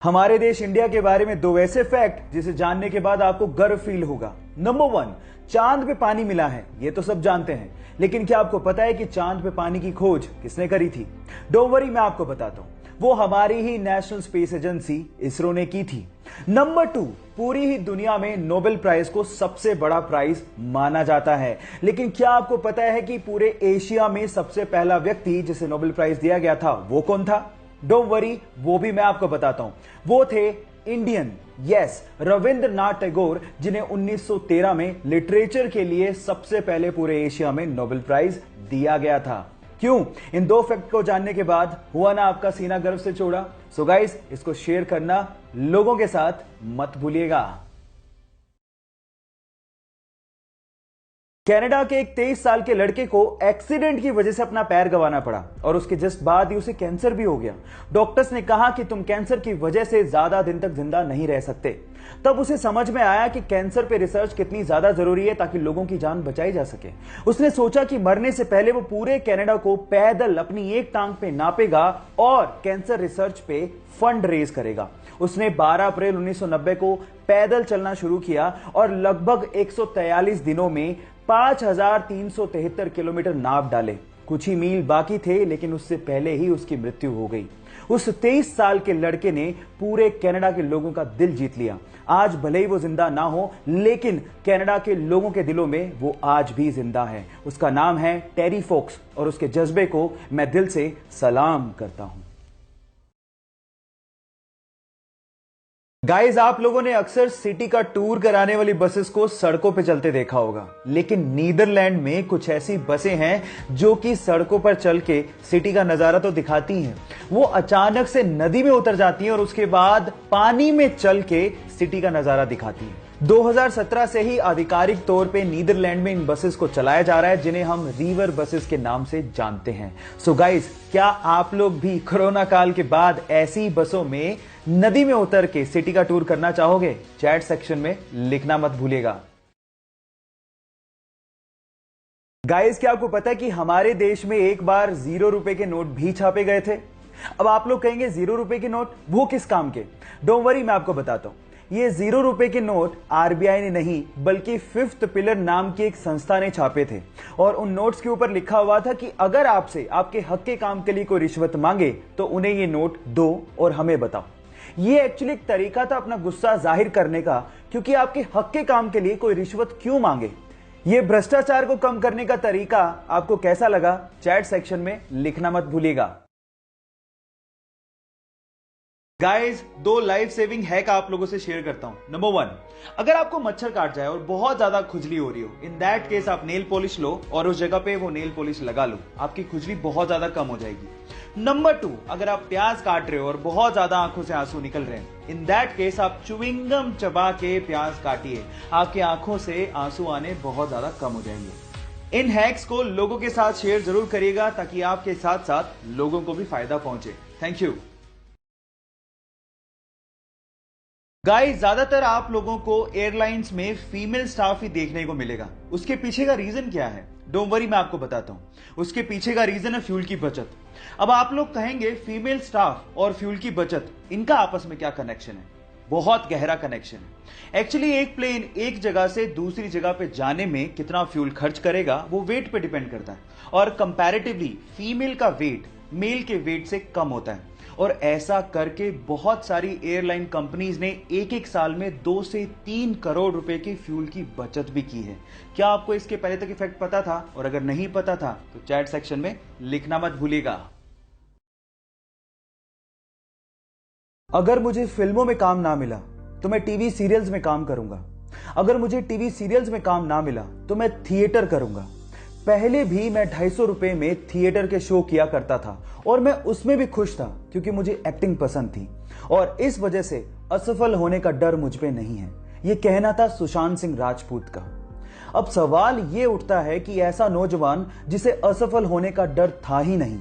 हमारे देश इंडिया के बारे में दो ऐसे फैक्ट जिसे जानने के बाद आपको गर्व फील होगा। नंबर 1, चांद पे पानी मिला है, ये तो सब जानते हैं, लेकिन क्या आपको पता है कि चांद पे पानी की खोज किसने करी थी? डोंट वरी, मैं आपको बताता हूं। वो हमारी ही नेशनल स्पेस एजेंसी इसरो ने की थी। नंबर 2, पूरी ही दुनिया में नोबेल प्राइज को सबसे बड़ा प्राइज माना जाता है, लेकिन क्या आपको पता है कि पूरे एशिया में सबसे पहला व्यक्ति जिसे नोबेल प्राइज दिया गया था वो कौन था? डोंट वरी, वो भी मैं आपको बताता हूं। वो थे इंडियन, यस, रविंद्रनाथ टैगोर, जिन्हें 1913 में लिटरेचर के लिए सबसे पहले पूरे एशिया में नोबेल प्राइज दिया गया था। क्यों? इन दो फैक्ट को जानने के बाद हुआ ना आपका सीना गर्व से चौड़ा? सो गाइस, इसको शेयर करना लोगों के साथ मत भूलिएगा। कनाडा के एक 23 साल के लड़के को एक्सीडेंट की वजह से अपना पैर गंवाना पड़ा और उसके जस्ट बाद ही उसे कैंसर भी हो गया। डॉक्टर्स ने कहा कि तुम कैंसर की वजह से ज्यादा दिन तक जिंदा नहीं रह सकते। तब उसे समझ में आया कि कैंसर पे रिसर्च कितनी ज्यादा जरूरी है ताकि लोगों की जान बचाई जा सके। उसने सोचा कि मरने से पहले वो पूरे कनाडा को पैदल अपनी एक टांग पे नापेगा और कैंसर रिसर्च पे फंड रेज करेगा। उसने 12 अप्रैल 1990 को पैदल चलना शुरू किया और लगभग 143 दिनों में 5373 किलोमीटर नाप डाले। कुछ ही मील बाकी थे, लेकिन उससे पहले ही उसकी मृत्यु हो गई। उस 23 साल के लड़के ने पूरे कनाडा के लोगों का दिल जीत लिया। आज भले ही वो जिंदा ना हो, लेकिन कनाडा के लोगों के दिलों में वो आज भी जिंदा है। उसका नाम है टेरी फोक्स और उसके जज्बे को मैं दिल से सलाम करता हूं। गाइस, आप लोगों ने अक्सर सिटी का टूर कराने वाली बसेस को सड़कों पे चलते देखा होगा, लेकिन नीदरलैंड में कुछ ऐसी बसें हैं जो कि सड़कों पर चल के सिटी का नजारा तो दिखाती हैं। वो अचानक से नदी में उतर जाती हैं और उसके बाद पानी में चल के सिटी का नजारा दिखाती हैं। 2017 से ही आधिकारिक तौर पे नीदरलैंड में इन बसेस को चलाया जा रहा है, जिन्हें हम रिवर बसेस के नाम से जानते हैं। सो गाइस, क्या आप लोग भी कोरोना काल के बाद ऐसी बसों में नदी में उतर के सिटी का टूर करना चाहोगे? चैट सेक्शन में लिखना मत भूलिएगा। गाइस, क्या आपको पता है कि हमारे देश में एक बार 0 रुपए के नोट भी छापे गए थे? अब आप लोग कहेंगे 0 रुपए के नोट वो किस काम के? डोंट वरी, मैं आपको बताता हूं। ये 0 रुपए के नोट आरबीआई ने नहीं, बल्कि फिफ्थ पिलर नाम की एक संस्था ने छापे थे और उन नोट्स के ऊपर लिखा हुआ था कि अगर आपसे आपके हक के काम के लिए कोई रिश्वत मांगे तो उन्हें ये नोट दो और हमें बताओ। ये एक्चुअली एक तरीका था अपना गुस्सा जाहिर करने का, क्योंकि आपके हक के काम के लिए कोई रिश्वत क्यों मांगे। ये भ्रष्टाचार को कम करने का तरीका आपको कैसा लगा? चैट सेक्शन में लिखना मत भूलिएगा। गाइस, 2 लाइफ सेविंग हैक आप लोगों से शेयर करता हूं। नंबर 1, अगर आपको मच्छर काट जाए और बहुत ज्यादा खुजली हो रही हो, इन दैट केस आप नेल पॉलिश लो और उस जगह पे वो नेल पॉलिश लगा लो, आपकी खुजली बहुत ज्यादा कम हो जाएगी। नंबर 2, अगर आप प्याज काट रहे हो और बहुत ज्यादा आंखों से आंसू निकल रहे हैं, इन दैट केस आप च्युइंगम चबा के प्याज काटिए, आपकी आंखों से आंसू आने बहुत ज्यादा कम हो जाएंगे। इन हैक्स को लोगों के साथ शेयर जरूर करिएगा ताकि आपके साथ साथ लोगों को भी फायदा पहुंचे। Thank you. गाइस, ज्यादातर आप लोगों को एयरलाइंस में फीमेल स्टाफ ही देखने को मिलेगा। उसके पीछे का रीजन क्या है? डोंट वरी, मैं आपको बताता हूं। उसके पीछे का रीजन है फ्यूल की बचत। अब आप लोग कहेंगे फीमेल स्टाफ और फ्यूल की बचत, इनका आपस में क्या कनेक्शन है? बहुत गहरा कनेक्शन है। एक्चुअली एक प्लेन एक जगह से दूसरी जगह पे जाने में कितना फ्यूल खर्च करेगा वो वेट पे डिपेंड करता है, और कंपैरेटिवली फीमेल का वेट मेल के वेट से कम होता है। और ऐसा करके बहुत सारी एयरलाइन कंपनीज ने एक एक साल में 2 से 3 करोड़ रुपए की फ्यूल की बचत भी की है। क्या आपको इसके पहले तक इफेक्ट पता था? और अगर नहीं पता था तो चैट सेक्शन में लिखना मत भूलिएगा। अगर मुझे फिल्मों में काम ना मिला तो मैं टीवी सीरियल्स में काम करूंगा। अगर मुझे टीवी सीरियल्स में काम ना मिला तो मैं थिएटर करूंगा। पहले भी मैं 250 रुपए में थिएटर के शो किया करता था और मैं उसमें भी खुश था क्योंकि मुझे एक्टिंग पसंद थी और इस वजह से असफल होने का डर मुझ पे नहीं है। यह कहना था सुशांत सिंह राजपूत का। अब सवाल यह उठता है कि ऐसा नौजवान जिसे असफल होने का डर था ही नहीं,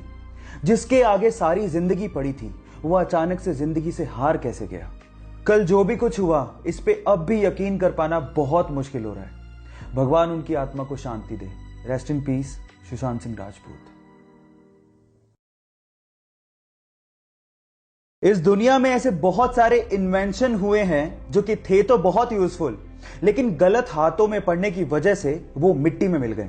जिसके आगे सारी जिंदगी पड़ी थी, वह अचानक से जिंदगी से हार कैसे गया? कल जो भी कुछ हुआ, इस पे अब भी यकीन कर पाना बहुत मुश्किल हो रहा है। भगवान उनकी आत्मा को शांति दे। Rest in peace, Sushant Singh Rajput. इस दुनिया में ऐसे बहुत सारे इन्वेंशन हुए हैं जो कि थे तो बहुत यूजफुल, लेकिन गलत हाथों में पड़ने की वजह से वो मिट्टी में मिल गए।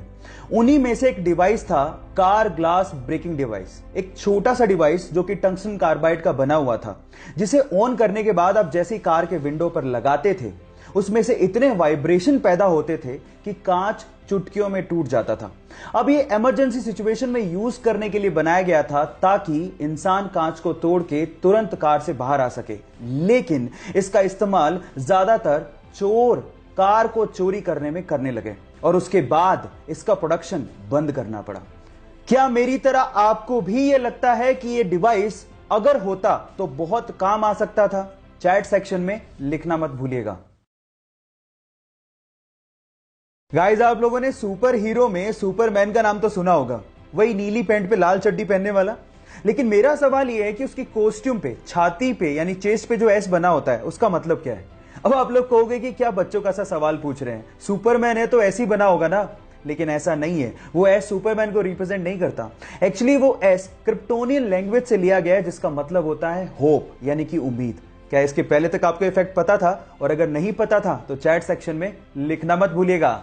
उन्हीं में से एक डिवाइस था कार ग्लास ब्रेकिंग डिवाइस। एक छोटा सा डिवाइस जो कि टंगस्टन कार्बाइड का बना हुआ था, जिसे ऑन करने के बाद आप जैसे कार के विंडो पर लगाते थे, उसमें से इतने वाइब्रेशन पैदा होते थे कि कांच चुटकियों में टूट जाता था। अब ये इमरजेंसी सिचुएशन में यूज करने के लिए बनाया गया था ताकि इंसान कांच को तोड़ के तुरंत कार से बाहर आ सके, लेकिन इसका इस्तेमाल ज्यादातर चोर कार को चोरी करने में करने लगे और उसके बाद इसका प्रोडक्शन बंद करना पड़ा। क्या मेरी तरह आपको भी यह लगता है कि यह डिवाइस अगर होता तो बहुत काम आ सकता था? चैट सेक्शन में लिखना मत भूलिएगा। गाइस, आप लोगों ने सुपर हीरो में सुपरमैन का नाम तो सुना होगा, वही नीली पैंट पे लाल चड्डी पहनने वाला। लेकिन मेरा सवाल यह है कि उसकी कॉस्ट्यूम पे, छाती पे यानी चेस्ट पे जो एस बना होता है, उसका मतलब क्या है? अब आप लोग कहोगे कि क्या बच्चों का सा सवाल पूछ रहे हैं, सुपरमैन है तो ऐसे ही बना होगा ना। लेकिन ऐसा नहीं है, वो एस सुपरमैन को रिप्रेजेंट नहीं करता। एक्चुअली वो एस क्रिप्टोनियन लैंग्वेज से लिया गया है, जिसका मतलब होता है होप, यानी कि उम्मीद। क्या इसके पहले तक आपको इफेक्ट पता था? और अगर नहीं पता था तो चैट सेक्शन में लिखना मत भूलिएगा।